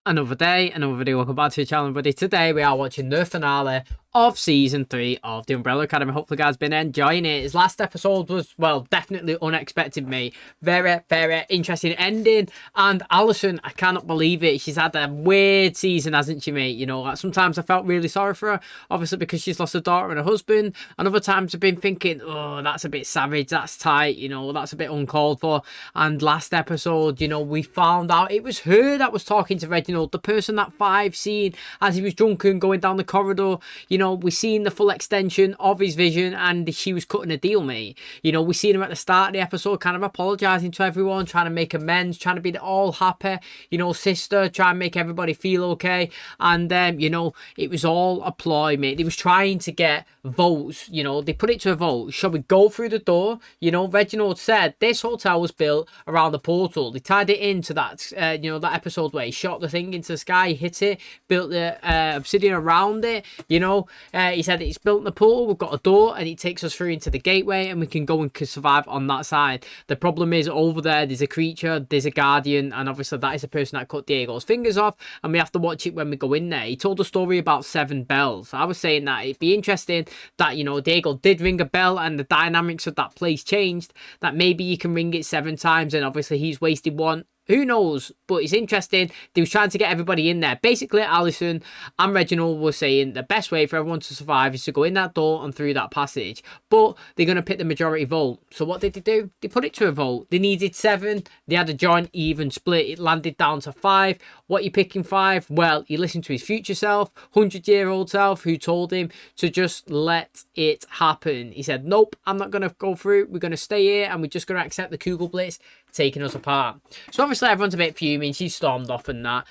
Another day, another video. Welcome back to the channel, everybody. Today we are watching the finale of season 3 of the Umbrella Academy. Hopefully, guys, been enjoying it. His last episode was, well, definitely unexpected, mate. Very, very interesting ending. And Alison, I cannot believe it. She's had a weird season, hasn't she, mate? You know, like, sometimes I felt really sorry for her, obviously because she's lost a daughter and a husband. And other times I've been thinking, oh, that's a bit savage, that's tight, you know, that's a bit uncalled for. And last episode, you know, we found out it was her that was talking to Reginald, the person that Five seen as he was drunk and going down the corridor. You know, we seen the full extension of his vision, and she was cutting a deal, mate. You know, we seen him at the start of the episode kind of apologising to everyone, trying to make amends, trying to be all happy, you know, sister, try and make everybody feel okay. And you know, it was all a ploy, mate. They was trying to get votes. You know, they put it to a vote. Shall we go through the door? You know, Reginald said this hotel was built around the portal. They tied it into that you know, that episode where he shot the thing into the sky, hit it, built the obsidian around it. You know, he said it's built in the pool, we've got a door, and it takes us through into the gateway, and we can go and survive on that side. The problem is, over there's a creature, there's a guardian, and obviously that is the person that cut Diego's fingers off, and we have to watch it when we go in there. He told a story about 7 bells. I was saying that it'd be interesting that, you know, Diego did ring a bell and the dynamics of that place changed, that maybe you can ring it 7 times, and obviously he's wasted one. Who knows? But it's interesting. They was trying to get everybody in there. Basically, Alison and Reginald were saying the best way for everyone to survive is to go in that door and through that passage. But they're going to pick the majority vote. So what did they do? They put it to a vote. They needed 7. They had a joint even split. It landed down to 5. What are you picking 5? Well, he listened to his future self, 100-year-old self, who told him to just let it happen. He said, nope, I'm not going to go through. We're going to stay here and we're just going to accept the Kugel Blitz taking us apart. So obviously everyone's a bit fuming. She's stormed off and that.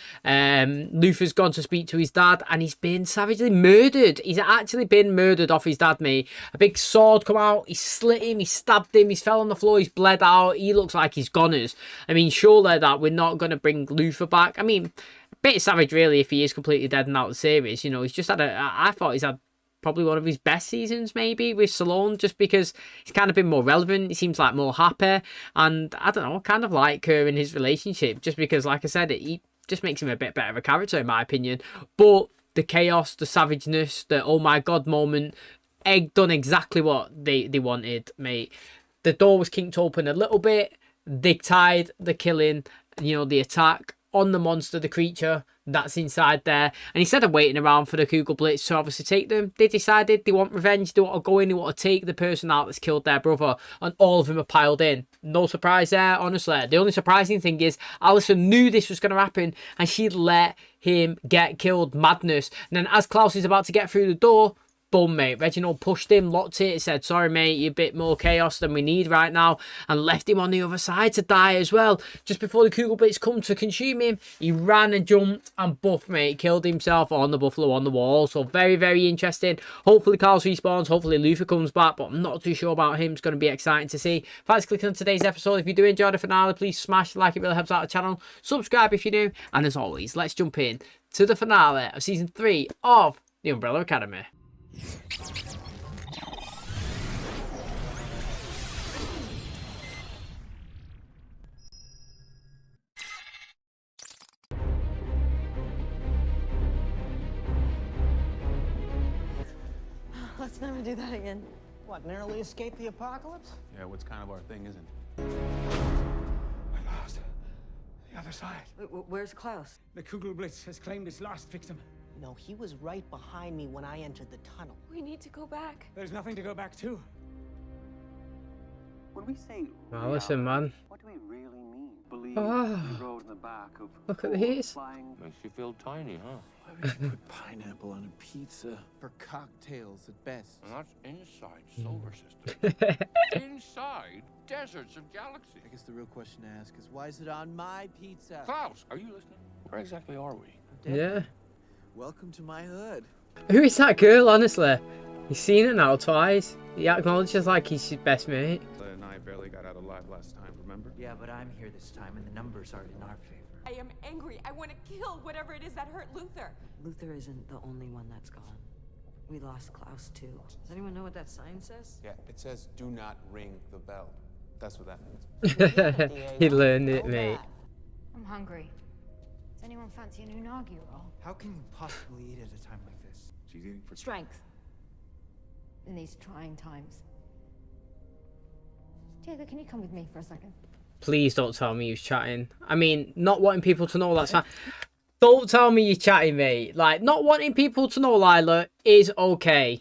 Luther's gone to speak to his dad and he's been savagely murdered. He's actually been murdered off his dad, mate. A big sword come out. He slit him. He stabbed him. He's fell on the floor. He's bled out. He looks like he's goners. I mean, surely that we're not going to bring Luther back. I mean, a bit savage really if he is completely dead and out of the series. You know, he's just had I thought he's had probably one of his best seasons maybe with Salone, just because he's kind of been more relevant. He seems like more happy, and I don't know, I kind of like her in his relationship, just because, like I said, he just makes him a bit better of a character in my opinion. But the chaos, the savageness, the oh my god moment, Egg done exactly what they wanted, mate. The door was kinked open a little bit. They tied the killing, you know, the attack on the monster, the creature that's inside there. And instead of waiting around for the Kugel Blitz to obviously take them, they decided they want revenge. They want to go in, they want to take the person out that's killed their brother, and all of them are piled in. No surprise there, honestly. The only surprising thing is Alison knew this was going to happen and she let him get killed. Madness. And then as Klaus is about to get through the door, boom, mate. Reginald pushed him, locked it, said, sorry, mate, you're a bit more chaos than we need right now, and left him on the other side to die as well. Just before the Kugel Blitz come to consume him, he ran and jumped and buff, mate, killed himself on the buffalo on the wall. So very, very interesting. Hopefully Carlos respawns, hopefully Luther comes back, but I'm not too sure about him. It's going to be exciting to see. Thanks for clicking on today's episode. If you do enjoy the finale, please smash the like, it really helps out the channel. Subscribe if you're new, and as always, let's jump in to the finale of season 3 of the Umbrella Academy. Let's never do that again. What, narrowly escape the apocalypse? Yeah, what's kind of our thing, isn't it? I lost. The other side. Where's Klaus? The Kugel Blitz has claimed its last victim. No, he was right behind me when I entered the tunnel. We need to go back. There's nothing to go back to. When we say Now listen, man. what do we really mean? Believe Ah. we rode in the back of Look at four this. flying. Makes you feel tiny, huh? Why would you put pineapple on a pizza? For cocktails at best. And that's inside solar system. Inside deserts of galaxies. I guess the real question to ask is, why is it on my pizza? Klaus, are you listening? Where exactly are we? Yeah. Welcome to my hood. Who is that girl, honestly? He's seen it now twice. He acknowledges like he's his best mate. And I barely got out alive last time, remember? Yeah, but I'm here this time and the numbers aren't in our favor. I am angry. I want to kill whatever it is that hurt Luther. Luther isn't the only one that's gone. We lost Klaus too. Does anyone know what that sign says? Yeah, it says do not ring the bell. That's what that means. He learned it, mate. I'm hungry. Anyone fancy an unagi roll? How can you possibly eat at a time like this? She's eating for Strength. In these trying times. Diego, can you come with me for a second? Please don't tell me you're chatting. I mean, not wanting people to know that's fine. Don't tell me you're chatting, mate. Like, not wanting people to know, Lila, is okay.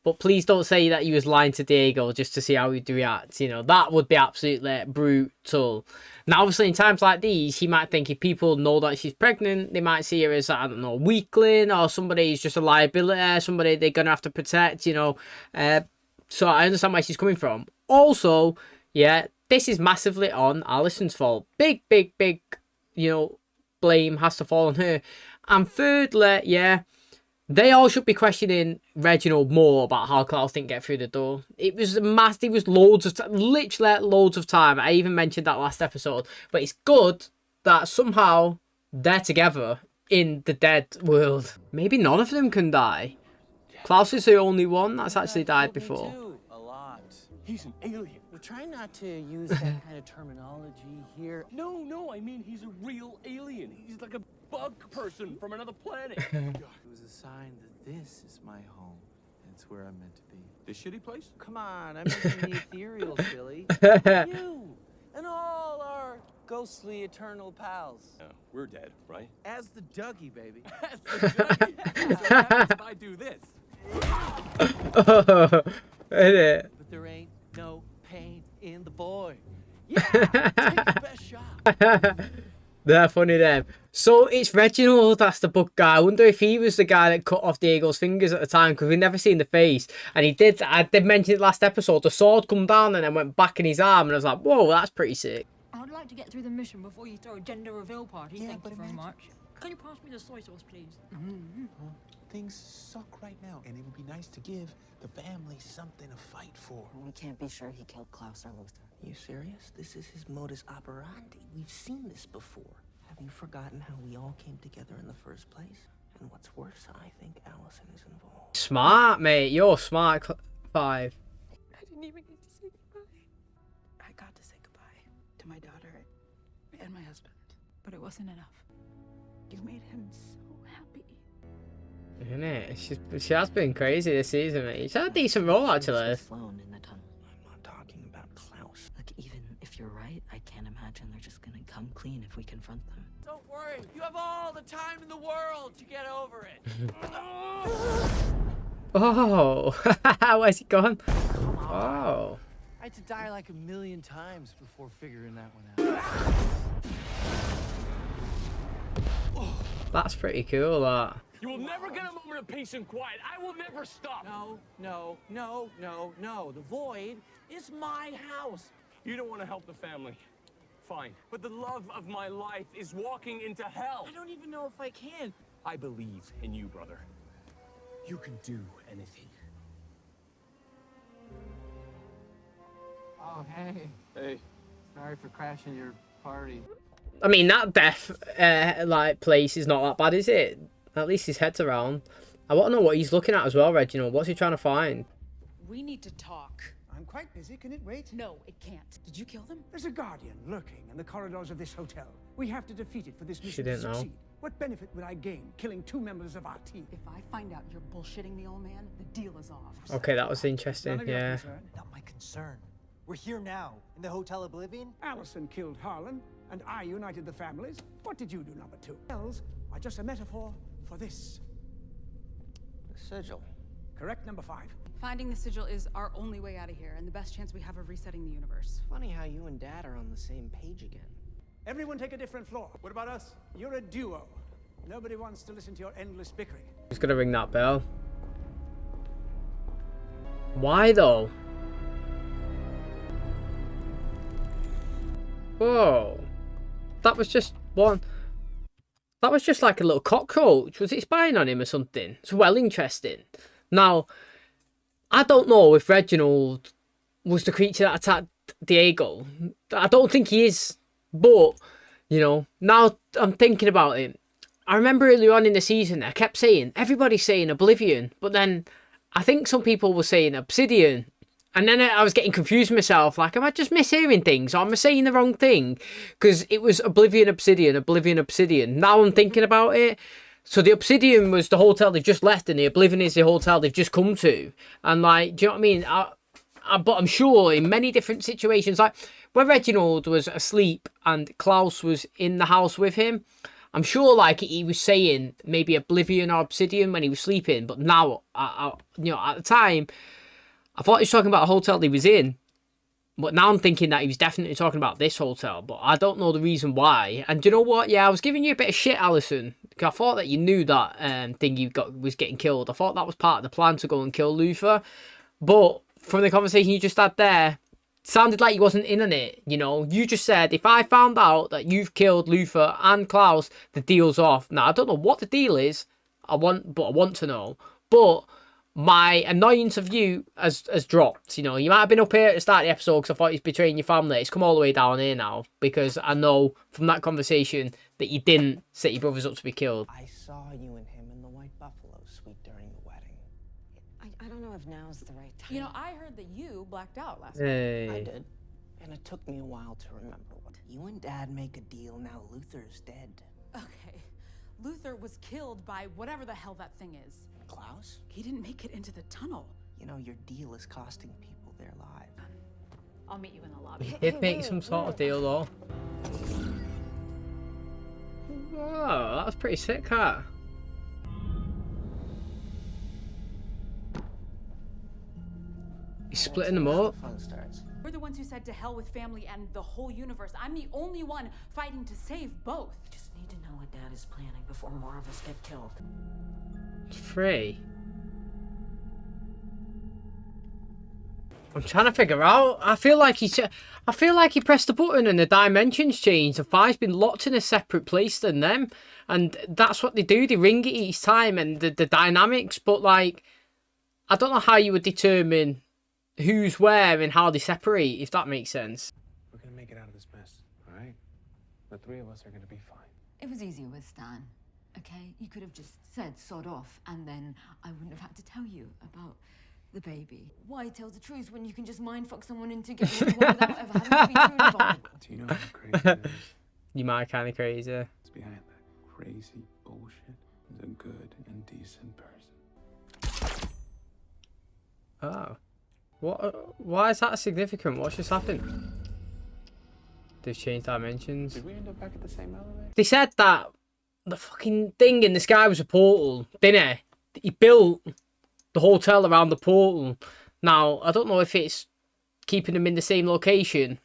But please don't say that you was lying to Diego just to see how he'd react. You know, that would be absolutely brutal. Now, obviously, in times like these, he might think if people know that she's pregnant, they might see her as, I don't know, a weakling or somebody who's just a liability, somebody they're going to have to protect, you know. So I understand where she's coming from. Also, yeah, this is massively on Alison's fault. Big, you know, blame has to fall on her. And thirdly, yeah, they all should be questioning Reginald more about how Klaus didn't get through the door. It was massive. It was loads of literally loads of time. I even mentioned that last episode. But it's good that somehow they're together in the dead world. Maybe none of them can die. Klaus is the only one that's actually died before. A lot. He's an alien. We're trying not to use that kind of terminology here. No, I mean he's a real alien. He's like a bug person from another planet. It was a sign that this is my home. And it's where I'm meant to be. This shitty place? Come on, I mentioned the ethereal, Billy. You and all our ghostly eternal pals. Yeah, we're dead, right? As the Dougie, baby. So what happens if I do this? But there ain't no pain in the void. Yeah, take your best shot. They're funny, them. So it's Reginald, that's the book guy. I wonder if he was the guy that cut off Diego's fingers at the time, because we've never seen the face. And I did mention it last episode, the sword come down and then went back in his arm, and I was like, whoa, that's pretty sick. I'd like to get through the mission before you throw a gender reveal party. Yeah, Thank but you very imagine- much. Can you pass me the soy sauce, please? Things suck right now, and it would be nice to give the family something to fight for. We can't be sure he killed Klaus or Luther. You serious? This is his modus operandi. We've seen this before. Have you forgotten how we all came together in the first place? And what's worse, I think Allison is involved. Smart, mate. You're smart, 5. I didn't even get to say goodbye. I got to say goodbye to my daughter and my husband, but it wasn't enough. You made him so happy. Isn't it? She has been crazy this season, mate. She's had a decent role, actually. Flown in the tunnel. I'm not talking about Klaus. Look, even if you're right, I can't imagine they're just gonna come clean if we confront them. Don't worry, you have all the time in the world to get over it. Oh, where's he gone? Oh. I had to die like 1,000,000 times before figuring that one out. That's pretty cool, that. You will never get a moment of peace and quiet. I will never stop. No. The void is my house. You don't want to help the family. Fine. But the love of my life is walking into hell. I don't even know if I can. I believe in you, brother. You can do anything. Oh, hey. Hey. Sorry for crashing your party. I mean, that death, place is not that bad, is it? At least his head's around. I want to know what he's looking at as well, Reginald. What's he trying to find? We need to talk. I'm quite busy. Can it wait? No, it can't. Did you kill them? There's a guardian lurking in the corridors of this hotel. We have to defeat it for this mission didn't to know. succeed. What benefit would I gain killing 2 members of our team? If I find out you're bullshitting the old man, the deal is off. Okay, that was interesting, None of your yeah. concern. Not my concern. We're here now, in the Hotel Oblivion. Allison killed Harlan, and I united the families. What did you do, number 2? Hells are just a metaphor for this. The sigil. Correct, number 5. Finding the sigil is our only way out of here, and the best chance we have of resetting the universe. Funny how you and Dad are on the same page again. Everyone take a different floor. What about us? You're a duo. Nobody wants to listen to your endless bickering. Who's gonna ring that bell? Why though? Whoa. That was just one. That was just like a little cockroach. Was it spying on him or something? It's well interesting. Now, I don't know if Reginald was the creature that attacked Diego. I don't think he is. But, you know, now I'm thinking about it. I remember earlier on in the season, I kept saying, everybody's saying Oblivion. But then I think some people were saying Obsidian. And then I was getting confused with myself, like, am I just mishearing things? Or am I saying the wrong thing? Because it was Oblivion, Obsidian, Oblivion, Obsidian. Now I'm thinking about it. So the Obsidian was the hotel they've just left, and the Oblivion is the hotel they've just come to. And, like, do you know what I mean? But I'm sure in many different situations, like when Reginald was asleep and Klaus was in the house with him, I'm sure, like, he was saying maybe Oblivion or Obsidian when he was sleeping. But now, you know, at the time, I thought he was talking about a hotel he was in, but now I'm thinking that he was definitely talking about this hotel, but I don't know the reason why. And do you know what? Yeah, I was giving you a bit of shit, Alison, because I thought that you knew that thing you got was getting killed. I thought that was part of the plan to go and kill Luther, but from the conversation you just had there, it sounded like you wasn't in on it. You know, you just said, if I found out that you've killed Luther and Klaus, the deal's off. Now, I don't know what the deal is, I want to know, but my annoyance of you has dropped. You know, you might have been up here at the start of the episode because I thought he's betraying your family. It's come all the way down here now because I know from that conversation that you didn't set your brothers up to be killed. I saw you and him in the White Buffalo suite during the wedding. I don't know if now's the right time. You know, I heard that you blacked out last Hey. I did. And it took me a while to remember what. You and Dad make a deal, now Luther's dead. Okay. Luther was killed by whatever the hell that thing is. Klaus? He didn't make it into the tunnel. You know, your deal is costing people their lives. I'll meet you in the lobby. He did make some sort of deal, though. Whoa, that was pretty sick, huh? He's splitting them up. Fun starts. We're the ones who said to hell with family and the whole universe. I'm the only one fighting to save both. We just need to know what Dad is planning before more of us get killed. 3. I'm trying to figure out. I feel like he pressed the button and the dimensions changed. And 5's been locked in a separate place than them, and that's what they do. They ring it each time, and the dynamics. But like, I don't know how you would determine who's where and how they separate, if that makes sense. We're gonna make it out of this mess, all right? The 3 of us are gonna be fine. It was easier with Stan, okay? You could have just said sod off, and then I wouldn't have had to tell you about the baby. Why tell the truth when you can just mindfuck someone into getting into one without ever having to be truly vulnerable? Do you know how crazy it is? You might kind of crazy. What's behind that crazy bullshit is a good and decent person. Oh. What? Why is that significant? What's just happened? They've changed dimensions. Did we end up back at the same elevator? They said that the fucking thing in the sky was a portal, didn't he? He built the hotel around the portal. Now, I don't know if it's keeping them in the same location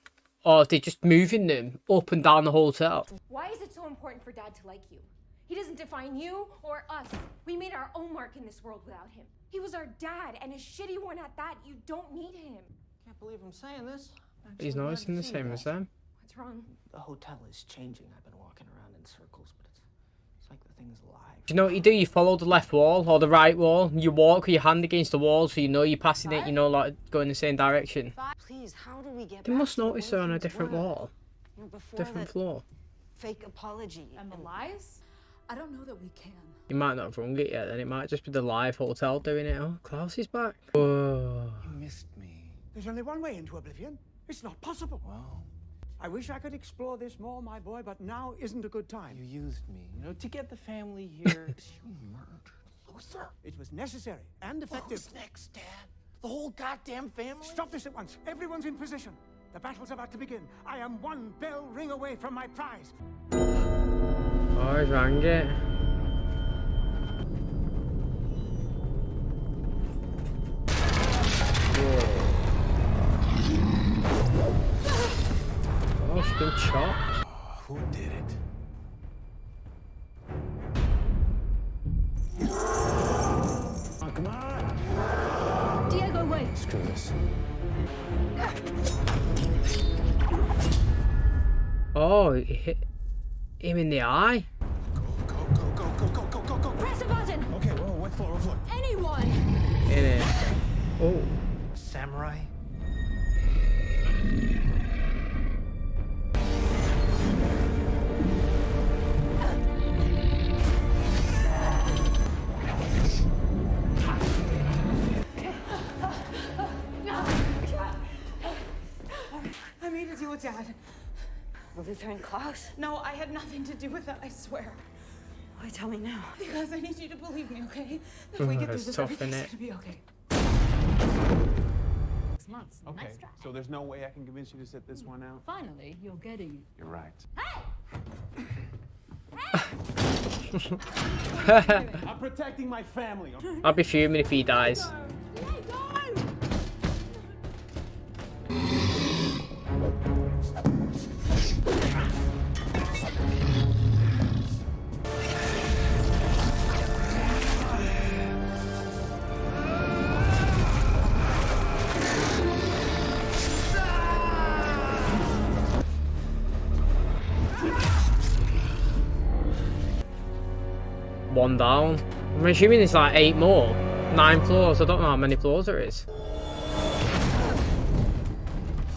or if they're just moving them up and down the hotel. Why is it so important for Dad to like you? He doesn't define you or us. We made our own mark in this world without him. He was our dad, and a shitty one at that. You don't need him. Can't believe I'm saying this. He's noticing the same as them. What's wrong? The hotel is changing. I've been walking around in circles, but it's like the thing's alive. Do you know what you do? You follow the left wall or the right wall. You walk with your hand against the wall so you know you're passing it, you know, like going the same direction. Please, how do we get They back must to the notice way they're on a things different were? wall. You know, before Different that floor. fake apology. And the lies? I don't know that we can. You might not have rung it yet, then it might just be the live hotel doing it. Oh, Klaus is back. Whoa. You missed me. There's only one way into Oblivion. It's not possible. Well, I wish I could explore this more, my boy, but now isn't a good time. you used me, you know, to get the family here. You murdered Luther. It was necessary and effective. Who's next, Dad? The whole goddamn family? Stop this at once. Everyone's in position. The battle's about to begin. I am one bell ring away from my prize. Oh, he rang it. Oh, she's been chopped. Who did it? Oh, come on. Diego, wait. Screw this. Oh, it hit him in the eye. Go. Press a button. Okay, whoa, what floor? What floor? Anyone. In it. Oh. Samurai? Dad. Lieutenant Klaus? No, I had nothing to do with it, I swear. Why tell me now? Because I need you to believe me, okay? If we get through It's this, tough, everything's innit? gonna be okay. 6 months. Okay, Nice try. so there's no way I can convince you to sit this one out? Finally, you're getting it. You're right. I'm protecting my family. I'll be fuming if he dies. One down. I'm assuming it's like 8 more. 9 floors. I don't know how many floors there is.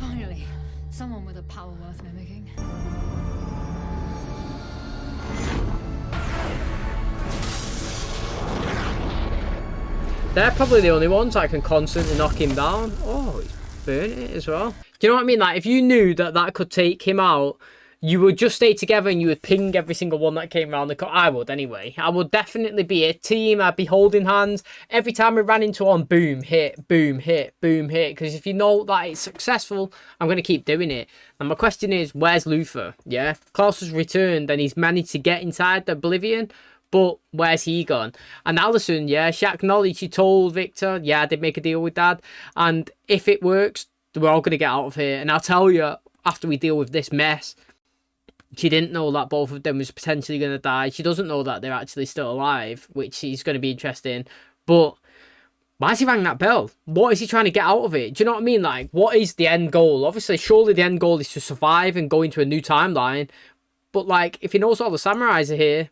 Finally, someone with a power worth mimicking. They're probably the only ones that can constantly knock him down. Oh, he's burnt it as well. Do you know what I mean? Like, if you knew that that could take him out, you would just stay together and you would ping every single one that came around the corner. I would anyway. I would definitely be a team. I'd be holding hands. Every time we ran into one, boom, hit, boom, hit, boom, hit. Because if you know that it's successful, I'm going to keep doing it. And my question is, where's Luther? Yeah? Klaus has returned and he's managed to get inside the Oblivion. But where's he gone? And Alison, yeah, she acknowledged, she told Victor, yeah, I did make a deal with Dad. And if it works, we're all going to get out of here. And I'll tell you, after we deal with this mess, she didn't know that both of them was potentially going to die. She doesn't know that they're actually still alive, which is going to be interesting. But why has he rang that bell? What is he trying to get out of it? Do you know what I mean? Like, what is the end goal? Obviously, surely the end goal is to survive and go into a new timeline. But, like, if he knows all the samurais are here,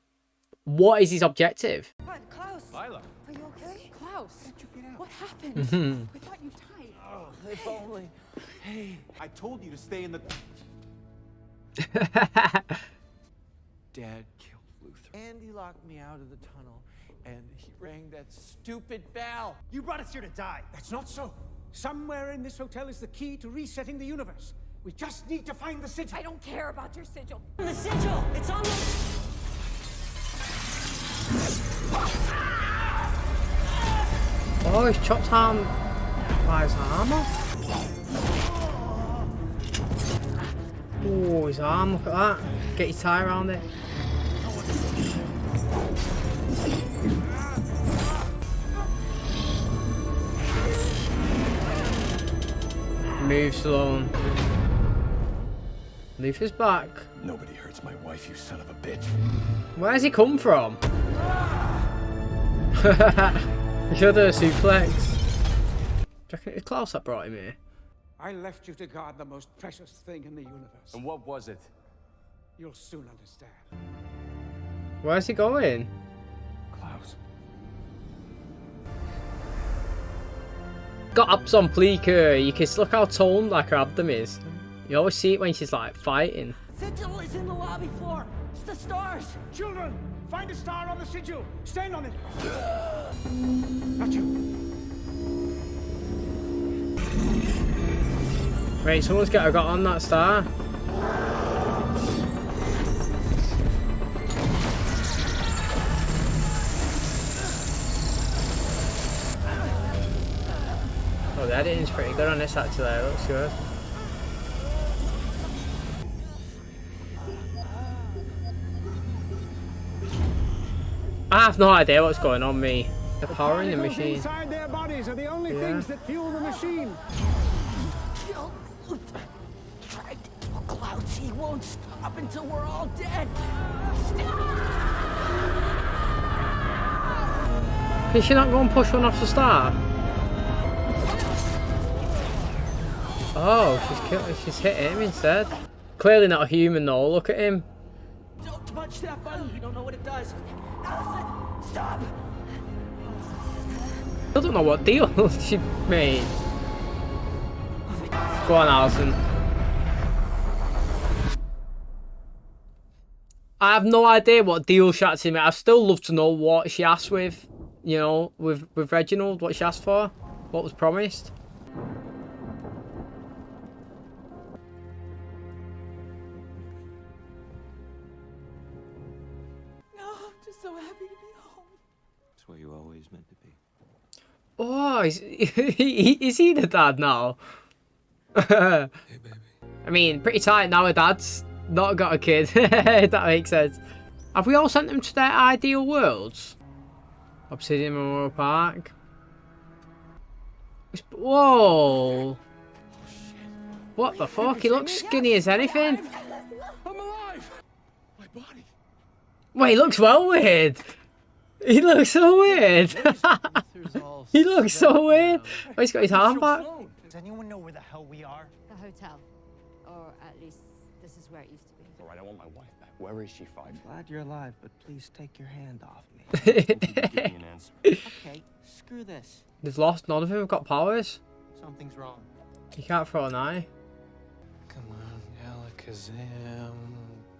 what is his objective? What, Klaus? Lila. Are you okay? Klaus, what happened? Mhm. We thought you died. Oh, if only. Hey, I told you to stay in the... Dad killed Luther. And he locked me out of the tunnel, and he rang that stupid bell. You brought us here to die. That's not so. Somewhere in this hotel is the key to resetting the universe. We just need to find the sigil. I don't care about your sigil. The sigil! It's on the... Oh, he's chopped arm by his arm off. Oh, his arm, look at that. Get your tie around it. Move slow. Luther's back. Nobody hurts my wife, you son of a bitch. Where's he come from? You should do a suplex. Do you reckon it's Klaus that brought him here? I left you to guard the most precious thing in the universe. And what was it? You'll soon understand. Where's he going? Klaus. Got abs on fleek her. You can look how toned like her abdomen is. You always see it when she's like fighting. Sigil is in the lobby floor. It's the stars. Children, find a star on the sigil. Stand on it. Not you. Wait, someone's got on that star. Oh, the editing's pretty good on this actually. It looks good. I have no idea what's going on, me. The power in the machine. Inside their bodies are the only things that fuel the machine. Kill Luther. Tried to kill Klaus. He won't stop until we're all dead. Can she not go and push one off the star? Oh, she's hit him instead. Clearly not a human though, look at him. Don't touch that button. You don't know what it does. Allison, stop. I don't know what deal she made. Go on, Alison. I have no idea what deal she actually made. I'd still love to know what she asked with, you know, with Reginald, what she asked for, what was promised. It's where you always meant to be. Oh, is he the dad now? Hey, baby. I mean, pretty tight now her dad's not got a kid. If that makes sense. Have we all sent them to their ideal worlds? Obsidian Memorial Park. Whoa. What the fuck? He looks skinny as anything. I'm alive! My body. Wait, he looks well weird. He looks so weird. He looks so weird. Oh, he's got his arm back. Does anyone know where the hell we are? The hotel. Or at least this is where it used to be. All right, I want my wife back. Where is she, Five? I'm glad you're alive, but please take your hand off me. Give me an answer. Okay, screw this. They've lost. None of them have got powers. Something's wrong. You can't throw an eye. Come on, Alakazam.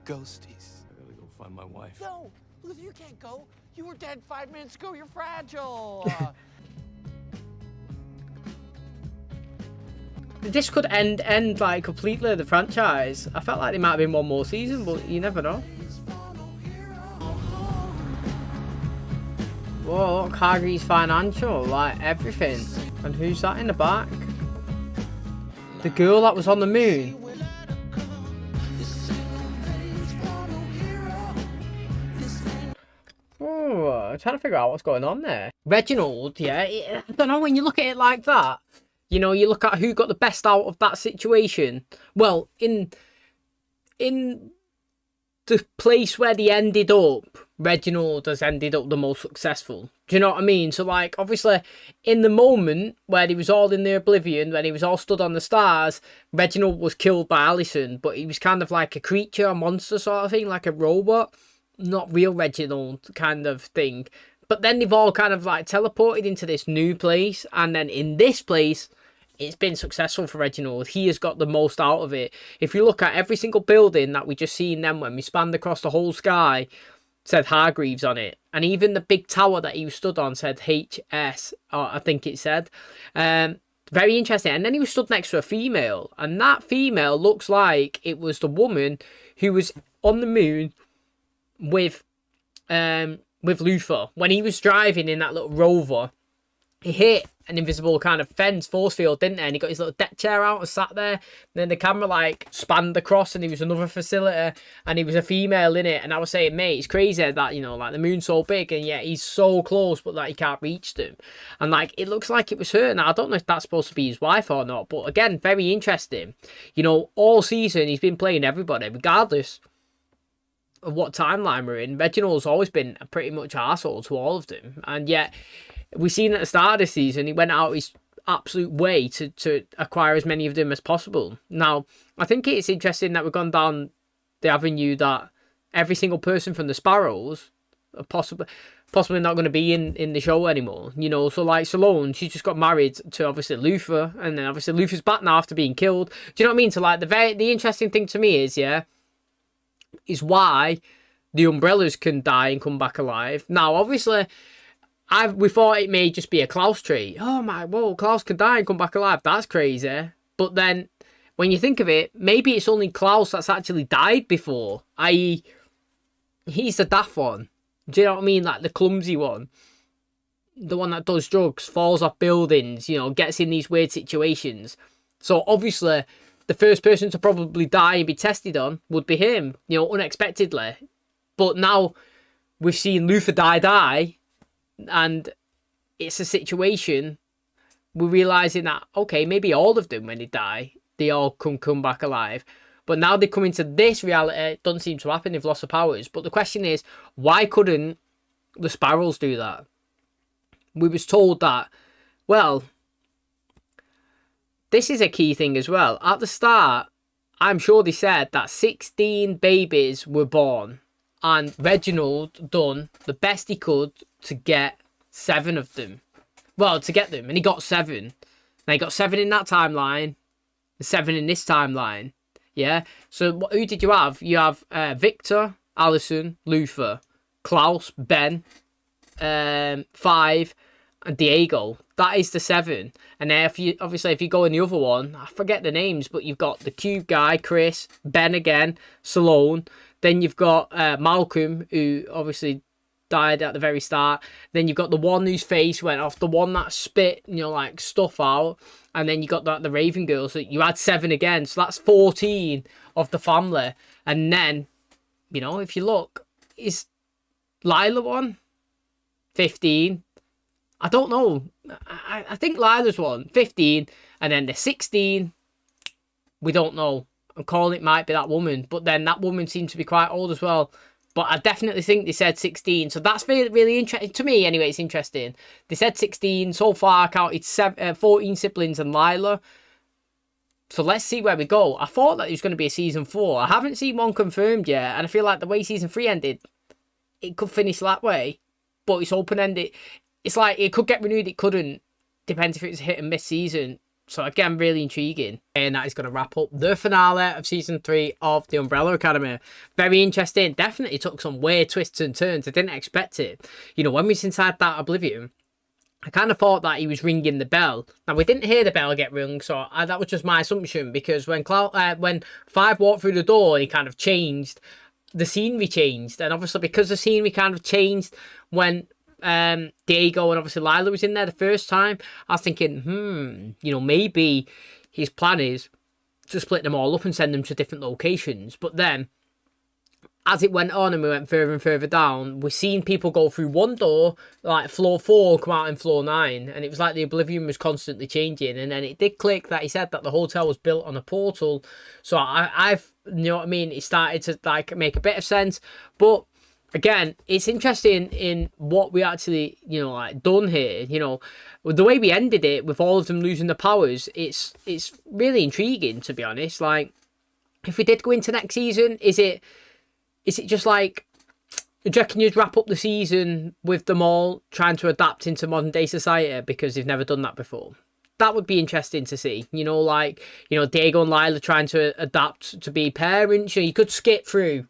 Ghosties. I gotta go find my wife. No, Luther, you can't go. You were dead 5 minutes ago. You're fragile. This could end like completely the franchise. I felt like there might have been one more season, but you never know. Whoa, look, Hargreaves Financial, like everything. And who's that in the back? The girl that was on the moon. Oh, I'm trying to figure out what's going on there. Reginald, yeah, I don't know, when you look at it like that, you know, you look at who got the best out of that situation. Well, in the place where they ended up, Reginald has ended up the most successful. Do you know what I mean? So, like, obviously, in the moment where he was all in the Oblivion, when he was all stood on the stars, Reginald was killed by Allison, but he was kind of like a creature, a monster sort of thing, like a robot. Not real Reginald kind of thing. But then they've all kind of like teleported into this new place, and then in this place, it's been successful for Reginald. He has got the most out of it. If you look at every single building that we just seen then when we spanned across the whole sky, said Hargreaves on it. And even the big tower that he was stood on said HS, or I think it said. Very interesting. And then he was stood next to a female. And that female looks like it was the woman who was on the moon with Luther. When he was driving in that little rover, he hit an invisible kind of fence, force field, didn't he? And he got his little deck chair out and sat there. And then the camera like spanned across, and he was another facility, and he was a female in it. And I was saying, mate, it's crazy that, you know, like the moon's so big, and yet he's so close, but like he can't reach them. And like it looks like it was her. Now I don't know if that's supposed to be his wife or not, but again, very interesting. You know, all season he's been playing everybody, regardless of what timeline we're in. Reginald's always been a pretty much arsehole to all of them, and yet we've seen at the start of the season he went out his absolute way to acquire as many of them as possible. Now I think it's interesting that we've gone down the avenue that every single person from the Sparrows are possibly not going to be in the show anymore, you know. So like Salone, she just got married to obviously Luther, and then obviously Luther's back now after being killed. Do you know what I mean? So like the interesting thing to me is why the Umbrellas can die and come back alive. Now, obviously, we thought it may just be a Klaus trait. Oh my, whoa, Klaus can die and come back alive. That's crazy. But then, when you think of it, maybe it's only Klaus that's actually died before. I.e., he's the daft one. Do you know what I mean? Like the clumsy one. The one that does drugs, falls off buildings, you know, gets in these weird situations. So, obviously, the first person to probably die and be tested on would be him, you know, unexpectedly. But now we've seen Luther die, and it's a situation we're realising that, okay, maybe all of them, when they die, they all come back alive. But now they come into this reality, it doesn't seem to happen, they've lost the powers. But the question is, why couldn't the Sparrows do that? We was told that, well, this is a key thing as well. At the start, I'm sure they said that 16 babies were born, and Reginald done the best he could to get 7 of them. Well, to get them, and he got 7. Now, he got 7 in that timeline, and 7 in this timeline. Yeah? So, who did you have? You have Victor, Allison, Luther, Klaus, Ben, 5, and Diego. That is the 7. And then if you go in the other one, I forget the names, but you've got the Cube guy, Chris, Ben again, Salone. Then you've got Malcolm, who obviously died at the very start. Then you've got the one whose face went off, the one that spit, you know, like stuff out. And then you got the Raven girl. So you had 7 again. So that's 14 of the family. And then, you know, if you look, is Lila one? 15. I don't know. I think Lila's one. 15. And then the 16. We don't know. I'm calling it might be that woman. But then that woman seems to be quite old as well. But I definitely think they said 16. So that's really, really interesting. To me, anyway, it's interesting. They said 16. So far, I counted 14 siblings and Lila. So let's see where we go. I thought that it was going to be a season 4. I haven't seen one confirmed yet. And I feel like the way season 3 ended, it could finish that way. But it's open-ended. It's like it could get renewed, it couldn't. Depends if it's a hit and miss season. So again, really intriguing. And that is going to wrap up the finale of season 3 of The Umbrella Academy. Very interesting. Definitely took some weird twists and turns. I didn't expect it. You know, when we was inside that Oblivion, I kind of thought that he was ringing the bell. Now, we didn't hear the bell get rung, so that was just my assumption. Because when Five walked through the door, he kind of changed. The scenery changed. And obviously, because the scenery kind of changed when Diego and obviously Lila was in there the first time, I was thinking, you know, maybe his plan is to split them all up and send them to different locations. But then, as it went on and we went further and further down, we've seen people go through one door, like floor 4, come out in floor 9, and it was like the Oblivion was constantly changing. And then it did click that he said that the hotel was built on a portal. So I've, you know what I mean, it started to like make a bit of sense. But again, it's interesting in what we actually, you know, like done here. You know, the way we ended it with all of them losing the powers, it's really intriguing, to be honest. Like, if we did go into next season, is it just like, do you reckon you'd wrap up the season with them all trying to adapt into modern day society because they've never done that before? That would be interesting to see. You know, like, you know, Diego and Lila trying to adapt to be parents. You know, you could skip through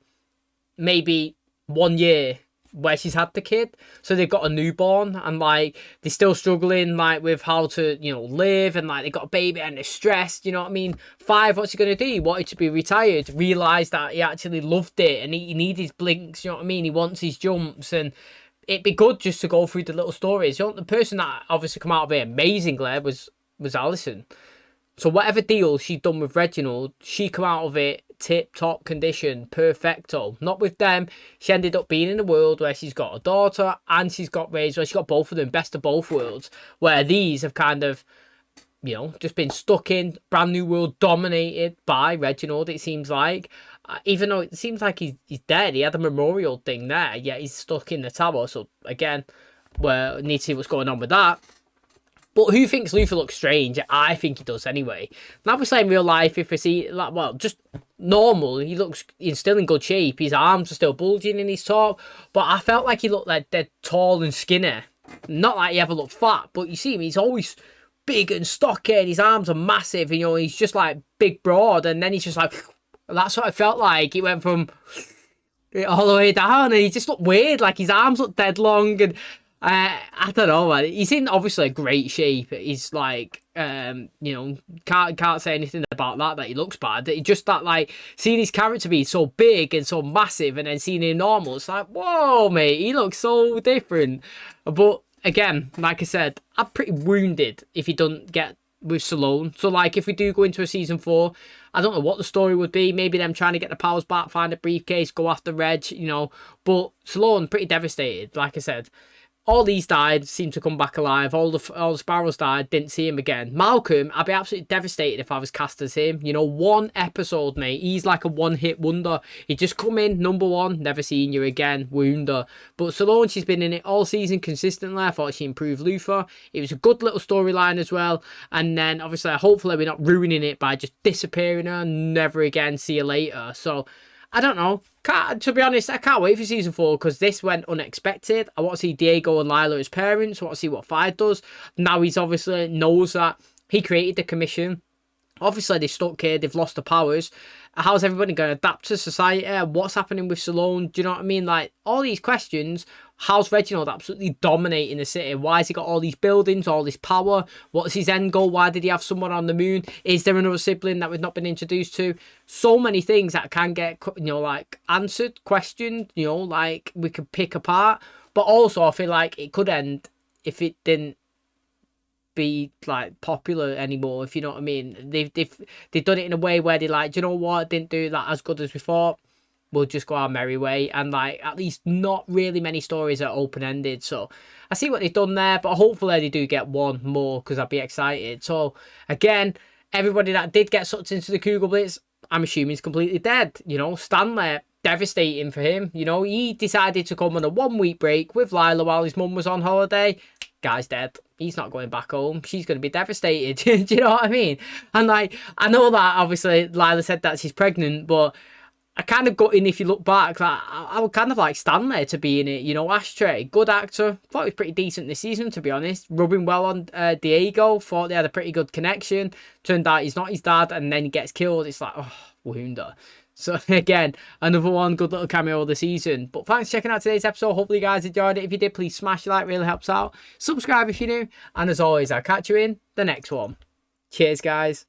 maybe 1 year where she's had the kid, so they've got a newborn and like they're still struggling like with how to, you know, live, and like they got a baby and they're stressed, you know what I mean. 5, what's he gonna do? He wanted to be retired, realised that he actually loved it and he needs his blinks, you know what I mean, he wants his jumps, and it'd be good just to go through the little stories. You know, the person that obviously come out of it amazingly was Alison. So whatever deal she'd done with Reginald, she come out of it tip-top condition, perfecto. Not with them. She ended up being in a world where she's got a daughter and she's got Rage, where she's got both of them, best of both worlds, where these have kind of, you know, just been stuck in brand new world dominated by Reginald, it seems like. Even though it seems like he's dead, he had a memorial thing there, yet he's stuck in the tower. So again, we need to see what's going on with that. But who thinks Luther looks strange? I think he does anyway. And obviously in real life, if we see, like, well, just normal, he's still in good shape. His arms are still bulging in his top. But I felt like he looked like dead tall and skinny. Not like he ever looked fat, but you see him, he's always big and stocky and his arms are massive. And, you know, he's just like big, broad. And then he's just like, that's what I felt like. He went from all the way down and he just looked weird. Like his arms looked dead long and I don't know, man. He's in obviously a great shape. He's like, you know, can't say anything about that he looks bad. It just that, like, seeing his character be so big and so massive and then seeing him normal, it's like, whoa, mate, he looks so different. But again, like I said, I'm pretty wounded if he doesn't get with Salone. So, like, if we do go into a season 4, I don't know what the story would be. Maybe them trying to get the powers back, find a briefcase, go after Reg, you know. But Salone, pretty devastated, like I said. All these died, seemed to come back alive. All the Sparrows died, didn't see him again. Malcolm, I'd be absolutely devastated if I was cast as him. You know, 1 episode, mate. He's like a one-hit wonder. He'd just come in, number 1, never seen you again, wounder. But Salone, she's been in it all season consistently. I thought she improved Luther. It was a good little storyline as well. And then, obviously, hopefully we're not ruining it by just disappearing her. Never again, see you later. So, I don't know. To be honest, I can't wait for season 4 because this went unexpected. I want to see Diego and Lila as parents. I want to see what Five does. Now he's obviously knows that he created the commission. Obviously, they're stuck here. They've lost the powers. How's everybody going to adapt to society? What's happening with Salone? Do you know what I mean? Like, all these questions. How's Reginald absolutely dominating the city? Why has he got all these buildings, all this power? What's his end goal? Why did he have someone on the moon? Is there another sibling that we've not been introduced to? So many things that can get, you know, like, answered, questioned, you know, like, we could pick apart. But also, I feel like it could end if it didn't be like popular anymore, if you know what I mean. They've done it in a way where they're like, do you know what, didn't do that as good as we thought, we'll just go our merry way. And like, at least not really many stories are open-ended, so I see what they've done there, but hopefully they do get one more, because I'd be excited. So again, everybody that did get sucked into the Cougar Blitz, I'm assuming he's completely dead. You know, Stanley, devastating for him. You know, he decided to come on a 1-week break with Lila while his mum was on holiday. Guy's dead. He's not going back home. She's going to be devastated. Do you know what I mean? And like, I know that obviously Lila said that she's pregnant, but I kind of got in, if you look back, like, I would kind of like Stanley to be in it. You know, Ashtray, good actor. Thought he was pretty decent this season, to be honest. Rubbing well on Diego. Thought they had a pretty good connection. Turned out he's not his dad, and then he gets killed. It's like, oh, wonder. So again, another one good little cameo of the season. But thanks for checking out today's episode. Hopefully you guys enjoyed it. If you did, please smash the like, really helps out. Subscribe if you're new. And as always, I'll catch you in the next one. Cheers, guys.